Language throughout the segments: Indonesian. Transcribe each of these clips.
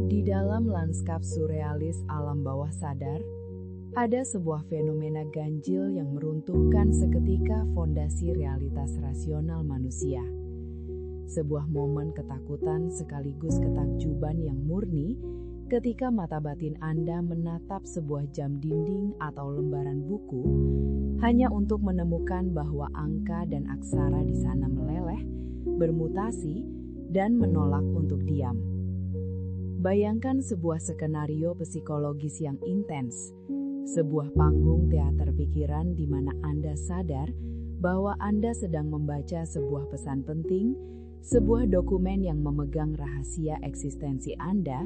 Di dalam lanskap surrealis alam bawah sadar, ada sebuah fenomena ganjil yang meruntuhkan seketika fondasi realitas rasional manusia. Sebuah momen ketakutan sekaligus ketakjuban yang murni ketika mata batin Anda menatap sebuah jam dinding atau lembaran buku hanya untuk menemukan bahwa angka dan aksara di sana meleleh, bermutasi, dan menolak untuk diam. Bayangkan sebuah skenario psikologis yang intens, sebuah panggung teater pikiran di mana Anda sadar bahwa Anda sedang membaca sebuah pesan penting, sebuah dokumen yang memegang rahasia eksistensi Anda,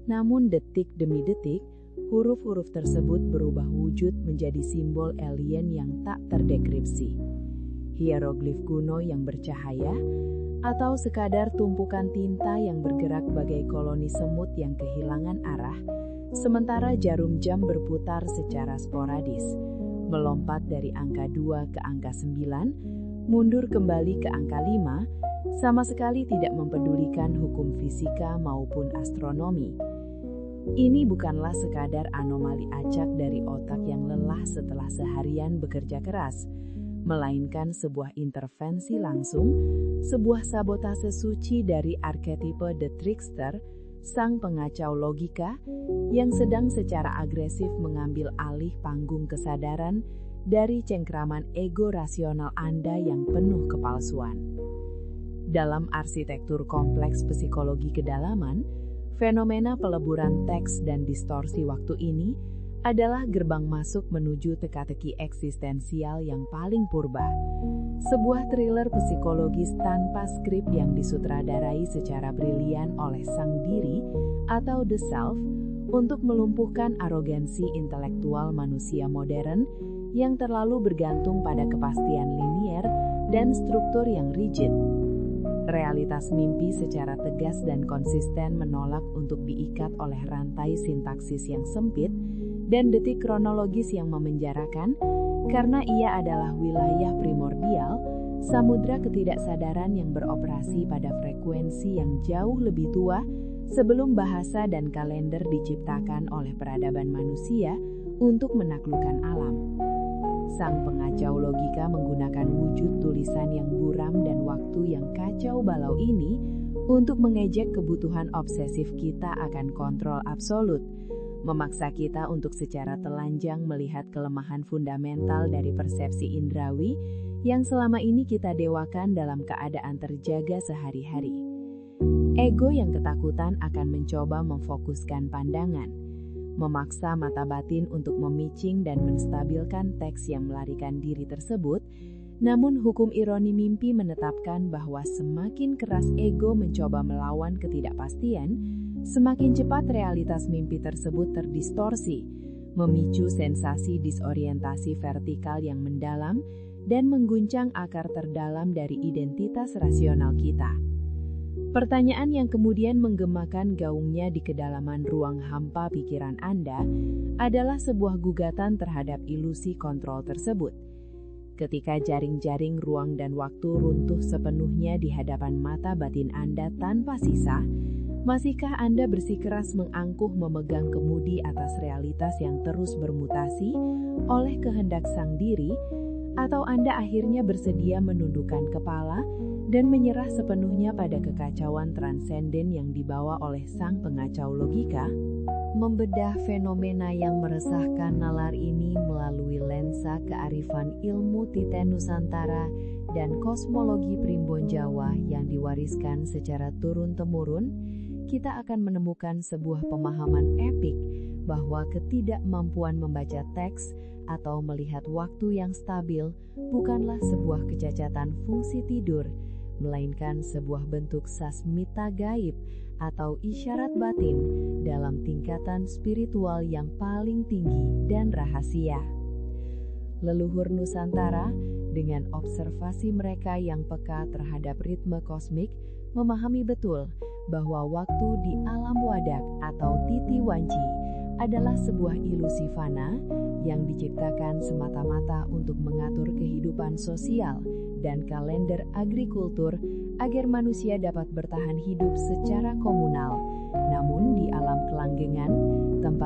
namun detik demi detik, huruf-huruf tersebut berubah wujud menjadi simbol alien yang tak terdekripsi. Hieroglif kuno yang bercahaya, atau sekadar tumpukan tinta yang bergerak bagai koloni semut yang kehilangan arah, sementara jarum jam berputar secara sporadis, melompat dari angka 2 ke angka 9, mundur kembali ke angka 5, sama sekali tidak mempedulikan hukum fisika maupun astronomi. Ini bukanlah sekadar anomali acak dari otak yang lelah setelah seharian bekerja keras, melainkan sebuah intervensi langsung, sebuah sabotase suci dari arketipe The Trickster, sang pengacau logika, yang sedang secara agresif mengambil alih panggung kesadaran dari cengkraman ego rasional Anda yang penuh kepalsuan. Dalam arsitektur kompleks psikologi kedalaman, fenomena peleburan teks dan distorsi waktu ini adalah gerbang masuk menuju teka-teki eksistensial yang paling purba. Sebuah thriller psikologis tanpa skrip yang disutradarai secara brilian oleh sang diri atau the self untuk melumpuhkan arogansi intelektual manusia modern yang terlalu bergantung pada kepastian linier dan struktur yang rigid. Realitas mimpi secara tegas dan konsisten menolak untuk diikat oleh rantai sintaksis yang sempit dan detik kronologis yang memenjarakan, karena ia adalah wilayah primordial, samudra ketidaksadaran yang beroperasi pada frekuensi yang jauh lebih tua sebelum bahasa dan kalender diciptakan oleh peradaban manusia untuk menaklukkan alam. Sang pengacau logika menggunakan wujud tulisan yang buram dan waktu yang kacau balau ini untuk mengejek kebutuhan obsesif kita akan kontrol absolut, memaksa kita untuk secara telanjang melihat kelemahan fundamental dari persepsi indrawi yang selama ini kita dewakan dalam keadaan terjaga sehari-hari. Ego yang ketakutan akan mencoba memfokuskan pandangan, memaksa mata batin untuk memicing dan menstabilkan teks yang melarikan diri tersebut, namun hukum ironi mimpi menetapkan bahwa semakin keras ego mencoba melawan ketidakpastian, semakin cepat realitas mimpi tersebut terdistorsi, memicu sensasi disorientasi vertikal yang mendalam dan mengguncang akar terdalam dari identitas rasional kita. Pertanyaan yang kemudian menggemakan gaungnya di kedalaman ruang hampa pikiran Anda adalah sebuah gugatan terhadap ilusi kontrol tersebut. Ketika jaring-jaring ruang dan waktu runtuh sepenuhnya di hadapan mata batin Anda tanpa sisa, masihkah Anda bersikeras mengangkuh memegang kemudi atas realitas yang terus bermutasi oleh kehendak sang diri, atau Anda akhirnya bersedia menundukkan kepala dan menyerah sepenuhnya pada kekacauan transenden yang dibawa oleh sang pengacau logika? Membedah fenomena yang meresahkan nalar ini melalui lensa kearifan ilmu Titen Nusantara dan kosmologi Primbon Jawa yang diwariskan secara turun-temurun, kita akan menemukan sebuah pemahaman epik bahwa ketidakmampuan membaca teks atau melihat waktu yang stabil bukanlah sebuah kecacatan fungsi tidur, melainkan sebuah bentuk sasmita gaib atau isyarat batin dalam tingkatan spiritual yang paling tinggi dan rahasia. Leluhur Nusantara, dengan observasi mereka yang peka terhadap ritme kosmik, memahami betul bahwa waktu di alam wadak atau titi wanci adalah sebuah ilusi fana yang diciptakan semata-mata untuk mengatur kehidupan sosial dan kalender agrikultur agar manusia dapat bertahan hidup secara komunal. Namun di alam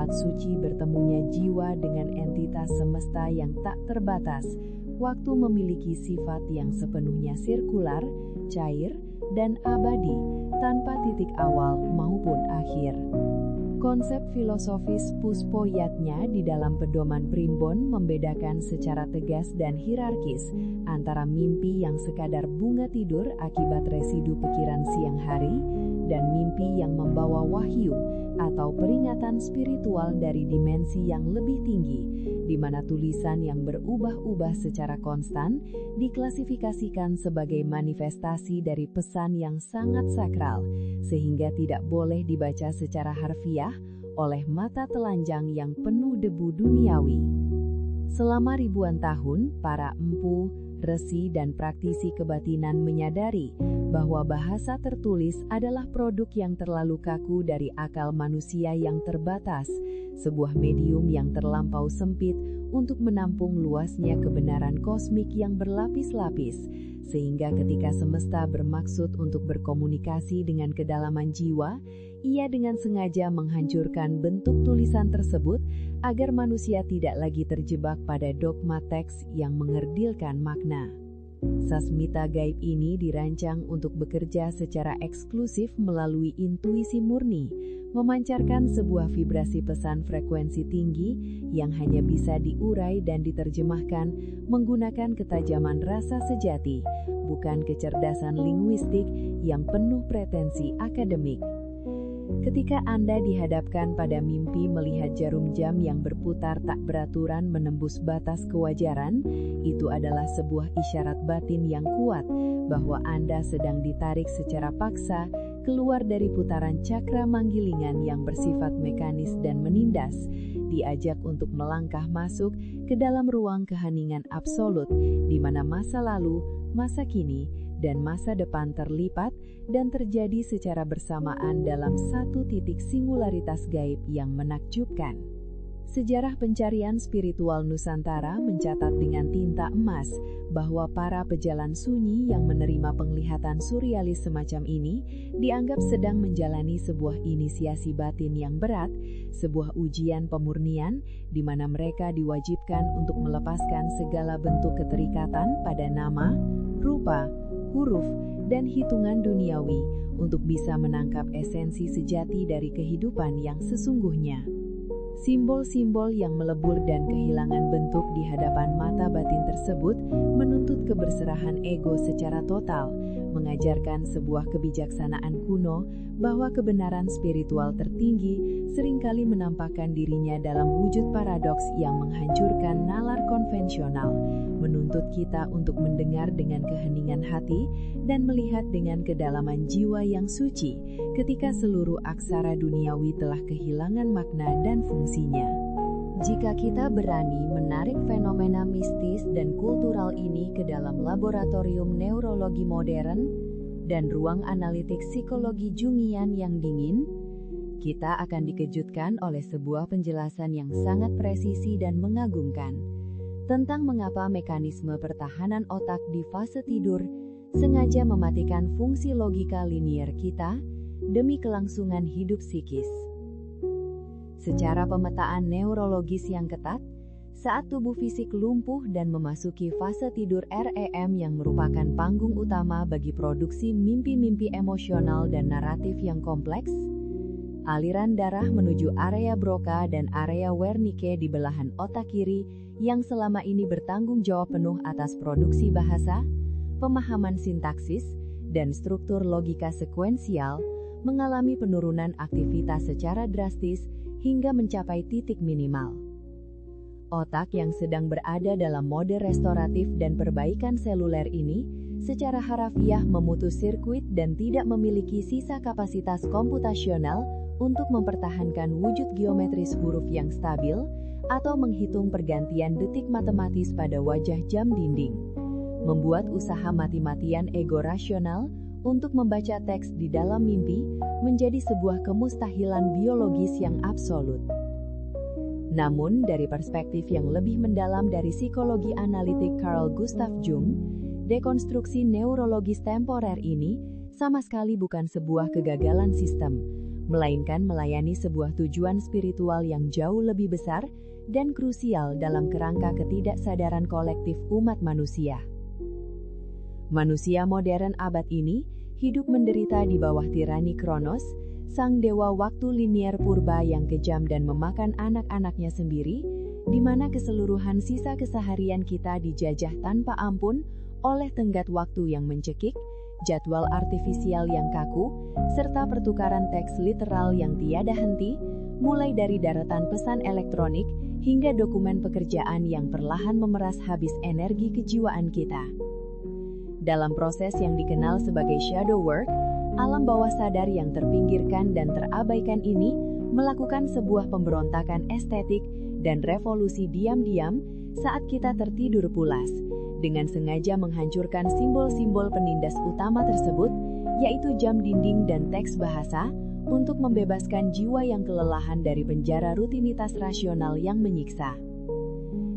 tempat suci bertemunya jiwa dengan entitas semesta yang tak terbatas. Waktu memiliki sifat yang sepenuhnya sirkular, cair, dan abadi, tanpa titik awal maupun akhir. Konsep filosofis Puspo Yatnya di dalam pedoman Primbon membedakan secara tegas dan hierarkis antara mimpi yang sekadar bunga tidur akibat residu pikiran siang hari dan mimpi yang membawa wahyu atau peringatan spiritual dari dimensi yang lebih tinggi, di mana tulisan yang berubah-ubah secara konstan diklasifikasikan sebagai manifestasi dari pesan yang sangat sakral, sehingga tidak boleh dibaca secara harfiah oleh mata telanjang yang penuh debu duniawi. Selama ribuan tahun, para empu, resi, dan praktisi kebatinan menyadari bahwa bahasa tertulis adalah produk yang terlalu kaku dari akal manusia yang terbatas, sebuah medium yang terlampau sempit untuk menampung luasnya kebenaran kosmik yang berlapis-lapis, sehingga ketika semesta bermaksud untuk berkomunikasi dengan kedalaman jiwa, ia dengan sengaja menghancurkan bentuk tulisan tersebut agar manusia tidak lagi terjebak pada dogma teks yang mengerdilkan makna. Sasmita gaib ini dirancang untuk bekerja secara eksklusif melalui intuisi murni, memancarkan sebuah vibrasi pesan frekuensi tinggi yang hanya bisa diurai dan diterjemahkan menggunakan ketajaman rasa sejati, bukan kecerdasan linguistik yang penuh pretensi akademik. Ketika Anda dihadapkan pada mimpi melihat jarum jam yang berputar tak beraturan menembus batas kewajaran, itu adalah sebuah isyarat batin yang kuat bahwa Anda sedang ditarik secara paksa keluar dari putaran cakra manggilingan yang bersifat mekanis dan menindas, diajak untuk melangkah masuk ke dalam ruang keheningan absolut, di mana masa lalu, masa kini, dan masa depan terlipat dan terjadi secara bersamaan dalam satu titik singularitas gaib yang menakjubkan. Sejarah pencarian spiritual Nusantara mencatat dengan tinta emas bahwa para pejalan sunyi yang menerima penglihatan surrealis semacam ini dianggap sedang menjalani sebuah inisiasi batin yang berat, sebuah ujian pemurnian di mana mereka diwajibkan untuk melepaskan segala bentuk keterikatan pada nama, rupa, huruf, dan hitungan duniawi untuk bisa menangkap esensi sejati dari kehidupan yang sesungguhnya. Simbol-simbol yang melebur dan kehilangan bentuk di hadapan mata batin tersebut menuntut keberserahan ego secara total, mengajarkan sebuah kebijaksanaan kuno bahwa kebenaran spiritual tertinggi seringkali menampakkan dirinya dalam wujud paradoks yang menghancurkan nalar konvensional, menuntut kita untuk mendengar dengan keheningan hati dan melihat dengan kedalaman jiwa yang suci ketika seluruh aksara duniawi telah kehilangan makna dan fungsinya. Jika kita berani menarik fenomena mistis dan kultural ini ke dalam laboratorium neurologi modern dan ruang analitik psikologi Jungian yang dingin, kita akan dikejutkan oleh sebuah penjelasan yang sangat presisi dan mengagumkan tentang mengapa mekanisme pertahanan otak di fase tidur sengaja mematikan fungsi logika linier kita demi kelangsungan hidup psikis. Secara pemetaan neurologis yang ketat, saat tubuh fisik lumpuh dan memasuki fase tidur REM yang merupakan panggung utama bagi produksi mimpi-mimpi emosional dan naratif yang kompleks, aliran darah menuju area Broca dan area Wernicke di belahan otak kiri yang selama ini bertanggung jawab penuh atas produksi bahasa, pemahaman sintaksis, dan struktur logika sekuensial, mengalami penurunan aktivitas secara drastis hingga mencapai titik minimal. Otak yang sedang berada dalam mode restoratif dan perbaikan seluler ini secara harafiah memutus sirkuit dan tidak memiliki sisa kapasitas komputasional untuk mempertahankan wujud geometris huruf yang stabil atau menghitung pergantian detik matematis pada wajah jam dinding, membuat usaha mati-matian ego rasional untuk membaca teks di dalam mimpi menjadi sebuah kemustahilan biologis yang absolut. Namun, dari perspektif yang lebih mendalam dari psikologi analitik Carl Gustav Jung, dekonstruksi neurologis temporer ini sama sekali bukan sebuah kegagalan sistem, melainkan melayani sebuah tujuan spiritual yang jauh lebih besar dan krusial dalam kerangka ketidaksadaran kolektif umat manusia. Manusia modern abad ini hidup menderita di bawah tirani Kronos, sang dewa waktu linier purba yang kejam dan memakan anak-anaknya sendiri, di mana keseluruhan sisa keseharian kita dijajah tanpa ampun oleh tenggat waktu yang mencekik, jadwal artifisial yang kaku, serta pertukaran teks literal yang tiada henti, mulai dari daratan pesan elektronik hingga dokumen pekerjaan yang perlahan memeras habis energi kejiwaan kita. Dalam proses yang dikenal sebagai shadow work, alam bawah sadar yang terpinggirkan dan terabaikan ini melakukan sebuah pemberontakan estetik dan revolusi diam-diam saat kita tertidur pulas, dengan sengaja menghancurkan simbol-simbol penindas utama tersebut, yaitu jam dinding dan teks bahasa, untuk membebaskan jiwa yang kelelahan dari penjara rutinitas rasional yang menyiksa.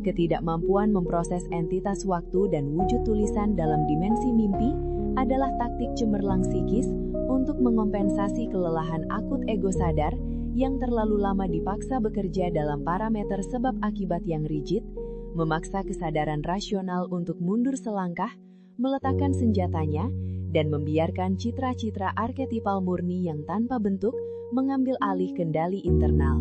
Ketidakmampuan memproses entitas waktu dan wujud tulisan dalam dimensi mimpi adalah taktik cemerlang psikis untuk mengompensasi kelelahan akut ego sadar yang terlalu lama dipaksa bekerja dalam parameter sebab akibat yang rigid, memaksa kesadaran rasional untuk mundur selangkah, meletakkan senjatanya, dan membiarkan citra-citra arketipal murni yang tanpa bentuk mengambil alih kendali internal.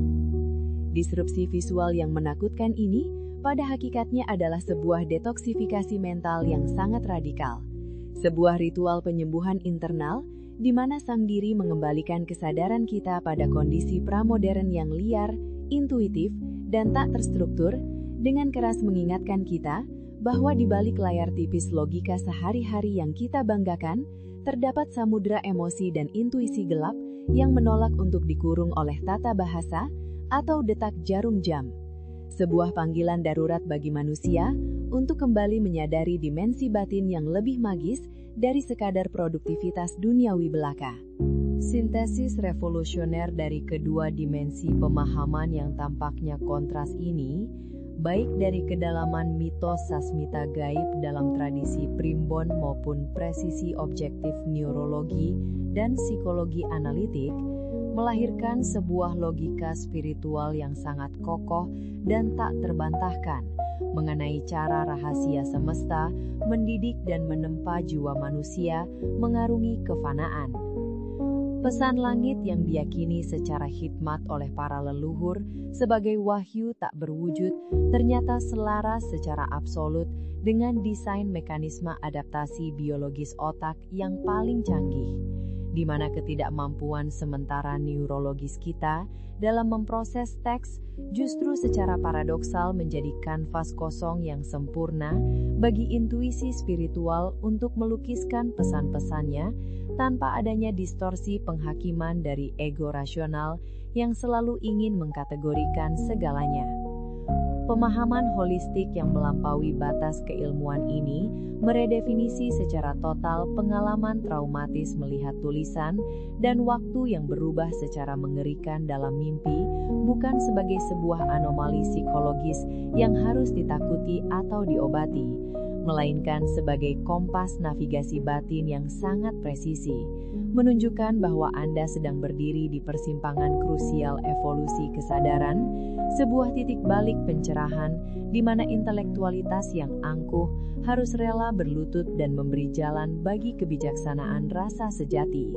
Disrupsi visual yang menakutkan ini pada hakikatnya adalah sebuah detoksifikasi mental yang sangat radikal. Sebuah ritual penyembuhan internal di mana sang diri mengembalikan kesadaran kita pada kondisi pramodern yang liar, intuitif, dan tak terstruktur, dengan keras mengingatkan kita bahwa di balik layar tipis logika sehari-hari yang kita banggakan, terdapat samudra emosi dan intuisi gelap yang menolak untuk dikurung oleh tata bahasa atau detak jarum jam. Sebuah panggilan darurat bagi manusia untuk kembali menyadari dimensi batin yang lebih magis dari sekadar produktivitas duniawi belaka. Sintesis revolusioner dari kedua dimensi pemahaman yang tampaknya kontras ini, baik dari kedalaman mitos sasmita gaib dalam tradisi primbon maupun presisi objektif neurologi dan psikologi analitik, melahirkan sebuah logika spiritual yang sangat kokoh dan tak terbantahkan mengenai cara rahasia semesta mendidik dan menempa jiwa manusia mengarungi kefanaan. Pesan langit yang diyakini secara hikmat oleh para leluhur sebagai wahyu tak berwujud ternyata selaras secara absolut dengan desain mekanisme adaptasi biologis otak yang paling canggih, di mana ketidakmampuan sementara neurologis kita dalam memproses teks justru secara paradoksal menjadi kanvas kosong yang sempurna bagi intuisi spiritual untuk melukiskan pesan-pesannya tanpa adanya distorsi penghakiman dari ego rasional yang selalu ingin mengkategorikan segalanya. Pemahaman holistik yang melampaui batas keilmuan ini meredefinisi secara total pengalaman traumatis melihat tulisan dan waktu yang berubah secara mengerikan dalam mimpi bukan sebagai sebuah anomali psikologis yang harus ditakuti atau diobati, melainkan sebagai kompas navigasi batin yang sangat presisi, menunjukkan bahwa Anda sedang berdiri di persimpangan krusial evolusi kesadaran, sebuah titik balik pencerahan di mana intelektualitas yang angkuh harus rela berlutut dan memberi jalan bagi kebijaksanaan rasa sejati.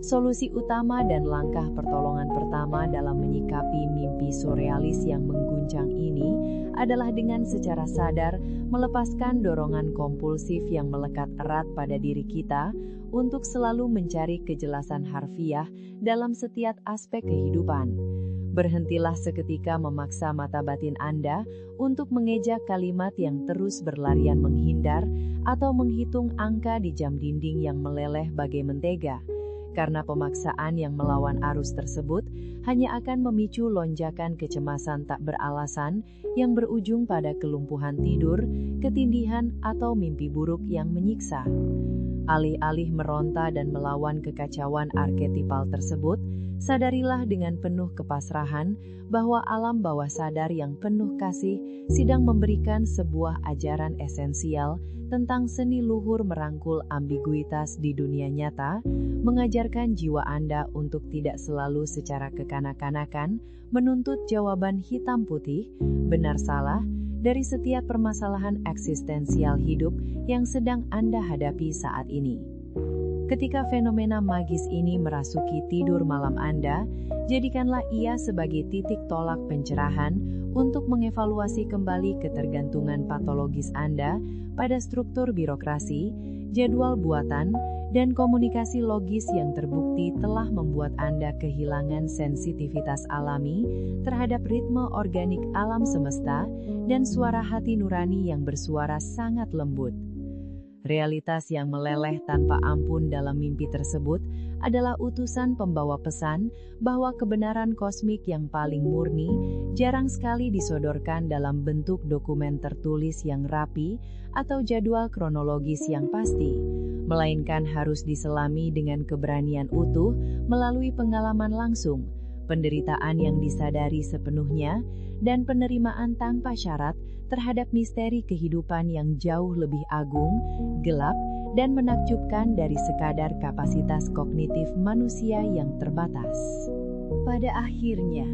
Solusi utama dan langkah pertolongan pertama dalam menyikapi mimpi surrealis yang mengguncang ini adalah dengan secara sadar melepaskan dorongan kompulsif yang melekat erat pada diri kita untuk selalu mencari kejelasan harfiah dalam setiap aspek kehidupan. Berhentilah seketika memaksa mata batin Anda untuk mengejak kalimat yang terus berlarian menghindar atau menghitung angka di jam dinding yang meleleh bagai mentega. Karena pemaksaan yang melawan arus tersebut hanya akan memicu lonjakan kecemasan tak beralasan yang berujung pada kelumpuhan tidur, ketindihan, atau mimpi buruk yang menyiksa. Alih-alih meronta dan melawan kekacauan arketipal tersebut, sadarilah dengan penuh kepasrahan bahwa alam bawah sadar yang penuh kasih sedang memberikan sebuah ajaran esensial tentang seni luhur merangkul ambiguitas di dunia nyata, mengajarkan jiwa Anda untuk tidak selalu secara kekanak-kanakan menuntut jawaban hitam putih, benar salah, dari setiap permasalahan eksistensial hidup yang sedang Anda hadapi saat ini. Ketika fenomena magis ini merasuki tidur malam Anda, jadikanlah ia sebagai titik tolak pencerahan untuk mengevaluasi kembali ketergantungan patologis Anda pada struktur birokrasi, jadwal buatan, dan komunikasi logis yang terbukti telah membuat Anda kehilangan sensitivitas alami terhadap ritme organik alam semesta dan suara hati nurani yang bersuara sangat lembut. Realitas yang meleleh tanpa ampun dalam mimpi tersebut adalah utusan pembawa pesan bahwa kebenaran kosmik yang paling murni jarang sekali disodorkan dalam bentuk dokumen tertulis yang rapi atau jadwal kronologis yang pasti, melainkan harus diselami dengan keberanian utuh melalui pengalaman langsung, penderitaan yang disadari sepenuhnya, dan penerimaan tanpa syarat terhadap misteri kehidupan yang jauh lebih agung, gelap, dan menakjubkan dari sekadar kapasitas kognitif manusia yang terbatas. Pada akhirnya,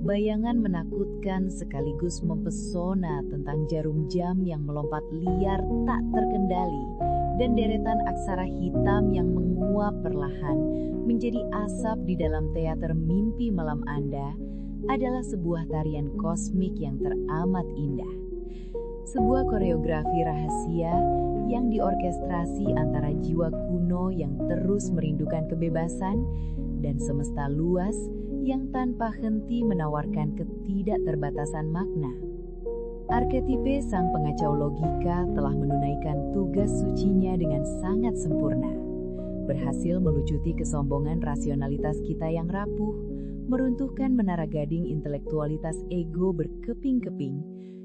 bayangan menakutkan sekaligus mempesona tentang jarum jam yang melompat liar tak terkendali dan deretan aksara hitam yang menguap perlahan menjadi asap di dalam teater mimpi malam Anda adalah sebuah tarian kosmik yang teramat indah. Sebuah koreografi rahasia yang diorkestrasi antara jiwa kuno yang terus merindukan kebebasan dan semesta luas yang tanpa henti menawarkan ketidakterbatasan makna. Arketipe sang pengacau logika telah menunaikan tugas sucinya dengan sangat sempurna, berhasil melucuti kesombongan rasionalitas kita yang rapuh, meruntuhkan menara gading intelektualitas ego berkeping-keping,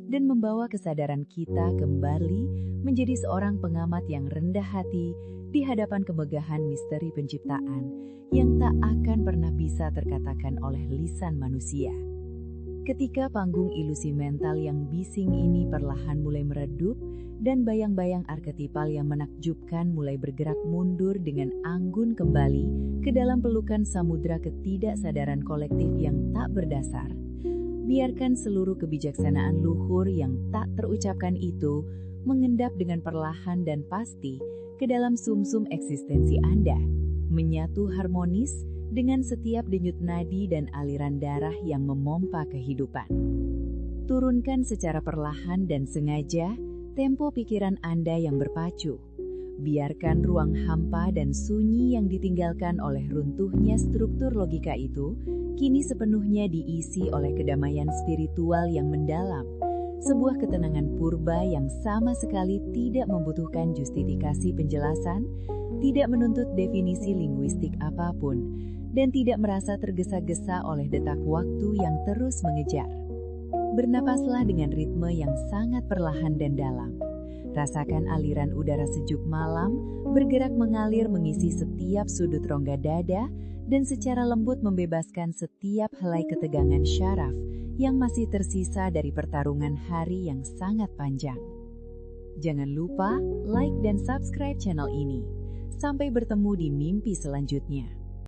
dan membawa kesadaran kita kembali menjadi seorang pengamat yang rendah hati di hadapan kemegahan misteri penciptaan yang tak akan pernah bisa terkatakan oleh lisan manusia. Ketika panggung ilusi mental yang bising ini perlahan mulai meredup dan bayang-bayang arketipal yang menakjubkan mulai bergerak mundur dengan anggun kembali ke dalam pelukan samudra ketidaksadaran kolektif yang tak berdasar, biarkan seluruh kebijaksanaan luhur yang tak terucapkan itu mengendap dengan perlahan dan pasti ke dalam sumsum eksistensi Anda, menyatu harmonis dengan setiap denyut nadi dan aliran darah yang memompa kehidupan. Turunkan secara perlahan dan sengaja tempo pikiran Anda yang berpacu. Biarkan ruang hampa dan sunyi yang ditinggalkan oleh runtuhnya struktur logika itu kini sepenuhnya diisi oleh kedamaian spiritual yang mendalam, sebuah ketenangan purba yang sama sekali tidak membutuhkan justifikasi penjelasan, tidak menuntut definisi linguistik apapun, dan tidak merasa tergesa-gesa oleh detak waktu yang terus mengejar. Bernapaslah dengan ritme yang sangat perlahan dan dalam. Rasakan aliran udara sejuk malam bergerak mengalir mengisi setiap sudut rongga dada dan secara lembut membebaskan setiap helai ketegangan syaraf yang masih tersisa dari pertarungan hari yang sangat panjang. Jangan lupa like dan subscribe channel ini. Sampai bertemu di mimpi selanjutnya.